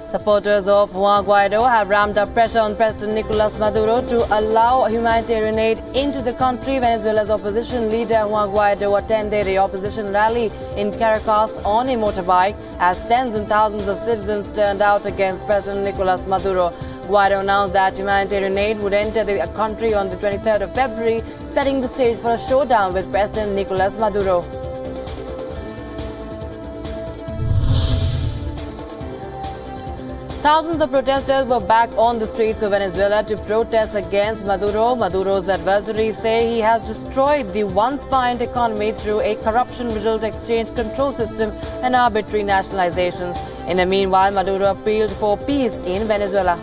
Supporters of Juan Guaido have ramped up pressure on President Nicolas Maduro to allow humanitarian aid into the country. Venezuela's opposition leader Juan Guaido attended a opposition rally in Caracas on a motorbike as tens and thousands of citizens turned out against President Nicolas Maduro. Guaido announced that humanitarian aid would enter the country on the 23rd of February, setting the stage for a showdown with President Nicolas Maduro. Thousands of protesters were back on the streets of Venezuela to protest against Maduro. Maduro's adversaries say he has destroyed the once-buoyant economy through a corruption-riddled exchange control system and arbitrary nationalization. In the meanwhile, Maduro appealed for peace in Venezuela.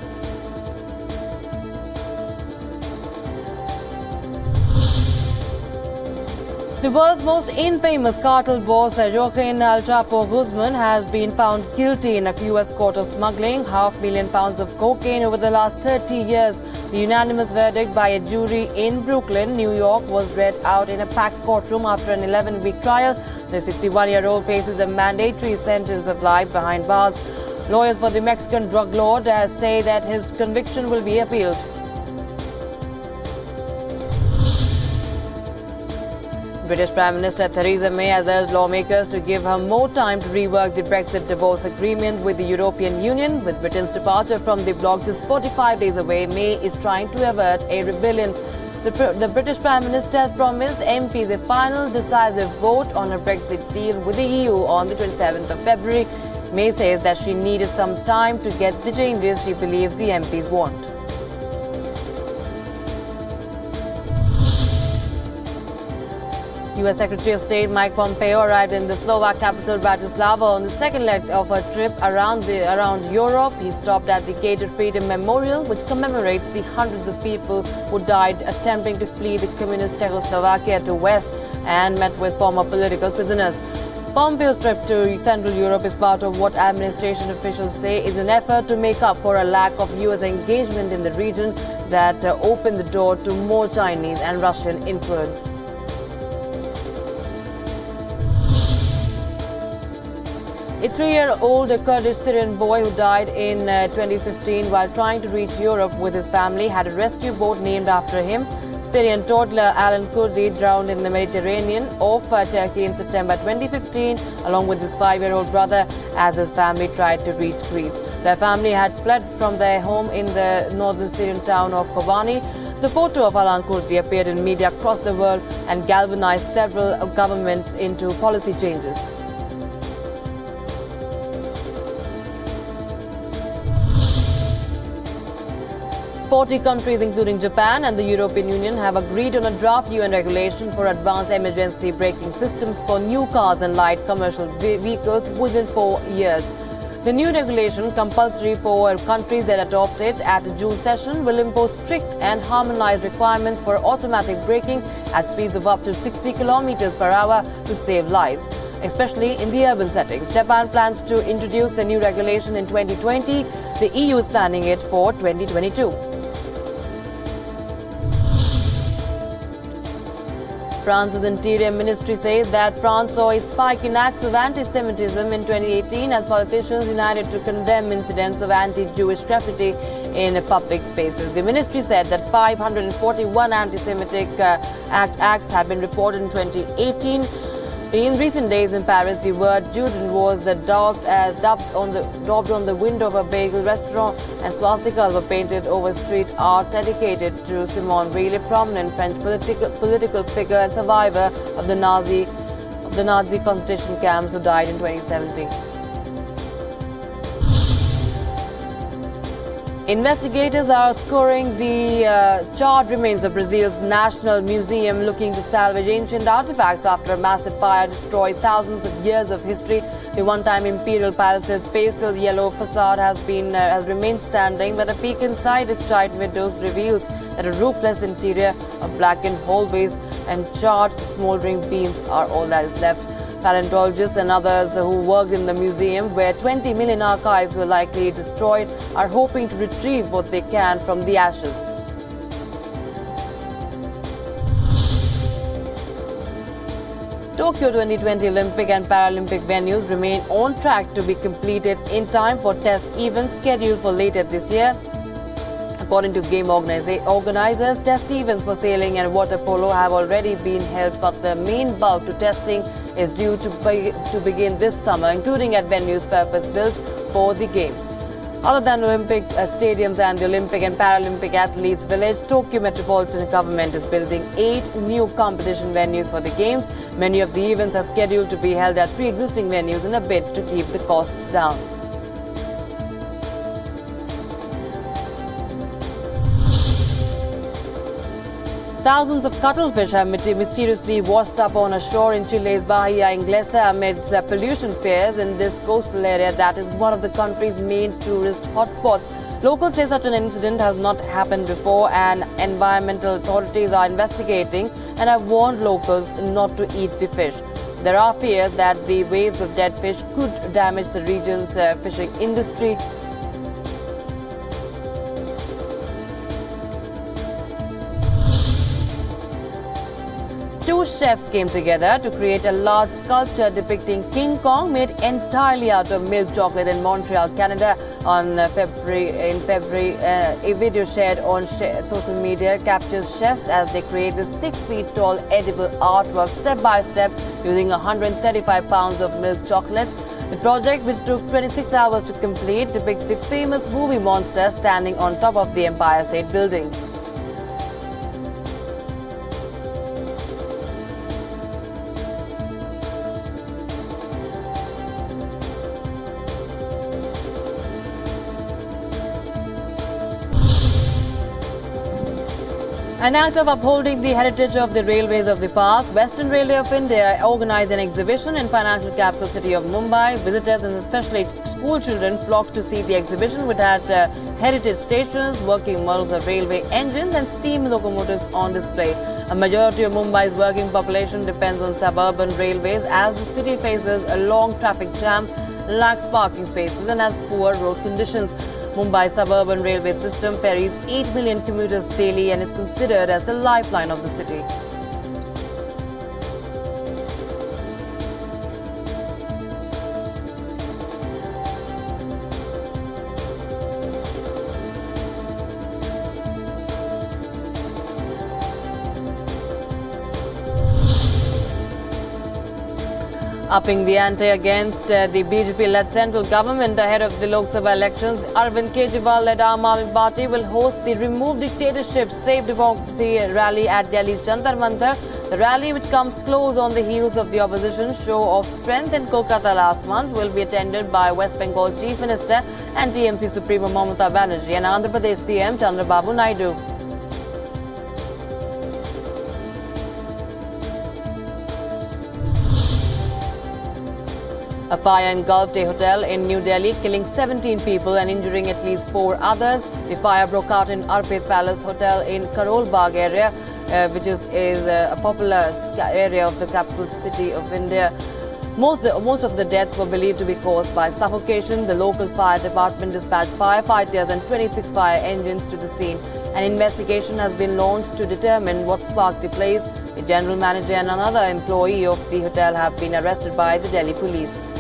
The world's most infamous cartel boss, Joaquin El Chapo Guzman, has been found guilty in a U.S. court of smuggling £500,000 of cocaine over the last 30 years. The unanimous verdict by a jury in Brooklyn, New York, was read out in a packed courtroom after an 11-week trial. The 61-year-old faces a mandatory sentence of life behind bars. Lawyers for the Mexican drug lord say that his conviction will be appealed. British Prime Minister Theresa May has urged lawmakers to give her more time to rework the Brexit divorce agreement with the European Union. With Britain's departure from the bloc just 45 days away, May is trying to avert a rebellion. The British Prime Minister has promised MPs a final decisive vote on a Brexit deal with the EU on the 27th of February. May says that she needed some time to get the changes she believes the MPs want. U.S. Secretary of State Mike Pompeo arrived in the Slovak capital Bratislava on the second leg of a trip around Europe. He stopped at the Gated Freedom Memorial, which commemorates the hundreds of people who died attempting to flee the communist Czechoslovakia to West, and met with former political prisoners. Pompeo's trip to Central Europe is part of what administration officials say is an effort to make up for a lack of U.S. engagement in the region that opened the door to more Chinese and Russian influence. A 3-year-old Kurdish Syrian boy who died in 2015 while trying to reach Europe with his family had a rescue boat named after him. Syrian toddler Alan Kurdi drowned in the Mediterranean off Turkey in September 2015 along with his 5-year-old brother as his family tried to reach Greece. Their family had fled from their home in the northern Syrian town of Kobani. The photo of Alan Kurdi appeared in media across the world and galvanized several governments into policy changes. Forty countries, including Japan and the European Union, have agreed on a draft UN regulation for advanced emergency braking systems for new cars and light commercial vehicles within 4 years. The new regulation, compulsory for countries that adopt it at a June session, will impose strict and harmonized requirements for automatic braking at speeds of up to 60 km per hour to save lives, especially in the urban settings. Japan plans to introduce the new regulation in 2020. The EU is planning it for 2022. France's Interior Ministry says that France saw a spike in acts of anti-Semitism in 2018 as politicians united to condemn incidents of anti-Jewish graffiti in public spaces. The ministry said that 541 anti-Semitic acts had been reported in 2018. In recent days in Paris, the word Juden was daubed on the window of a bagel restaurant, and swastikas were painted over street art dedicated to Simone Veil, a prominent French political figure and survivor of the Nazi concentration camps who died in 2017. Investigators are scouring the charred remains of Brazil's National Museum, looking to salvage ancient artifacts after a massive fire destroyed thousands of years of history. The one-time imperial palace's pastel yellow facade has remained standing, but a peek inside its giant windows reveals that a roofless interior of blackened hallways and charred, smoldering beams are all that is left. Paleontologists and others who worked in the museum, where 20 million archives were likely destroyed, are hoping to retrieve what they can from the ashes. Tokyo 2020 Olympic and Paralympic venues remain on track to be completed in time for test events scheduled for later this year. According to game organizers, test events for sailing and water polo have already been held, but the main bulk to testing is due to begin this summer, including at venues purpose-built for the Games. Other than Olympic stadiums and the Olympic and Paralympic Athletes Village, Tokyo Metropolitan Government is building 8 new competition venues for the Games. Many of the events are scheduled to be held at pre-existing venues in a bid to keep the costs down. Thousands of cuttlefish have mysteriously washed up on a shore in Chile's Bahia Inglesa amidst pollution fears in this coastal area that is one of the country's main tourist hotspots. Locals say such an incident has not happened before, and environmental authorities are investigating and have warned locals not to eat the fish. There are fears that the waves of dead fish could damage the region's fishing industry. Two chefs came together to create a large sculpture depicting King Kong made entirely out of milk chocolate in Montreal, Canada. In February, a video shared on social media captures chefs as they create this 6 feet tall edible artwork step by step using 135 pounds of milk chocolate. The project, which took 26 hours to complete, depicts the famous movie monster standing on top of the Empire State Building. An act of upholding the heritage of the railways of the past, Western Railway of India organized an exhibition in financial capital city of Mumbai. Visitors and especially school children flocked to see the exhibition, which had heritage stations, working models of railway engines and steam locomotives on display. A majority of Mumbai's working population depends on suburban railways as the city faces a long traffic jam, lacks parking spaces and has poor road conditions. Mumbai's suburban railway system ferries 8 million commuters daily and is considered as the lifeline of the city. Upping the ante against the BJP-led central government ahead of the Lok Sabha elections, Arvind Kejriwal-led Aam Aadmi Party will host the Remove Dictatorship, Save Democracy rally at Delhi's Jantar Mantar. The rally, which comes close on the heels of the opposition's show of strength in Kolkata last month, will be attended by West Bengal Chief Minister and TMC Supremo Mamata Banerjee and Andhra Pradesh CM Chandrababu Naidu. A fire engulfed a hotel in New Delhi, killing 17 people and injuring at least 4 others. The fire broke out in Arpit Palace Hotel in Karol Bagh area, which is a popular area of the capital city of India. Most of the deaths were believed to be caused by suffocation. The local fire department dispatched firefighters and 26 fire engines to the scene. An investigation has been launched to determine what sparked the blaze. The general manager and another employee of the hotel have been arrested by the Delhi police.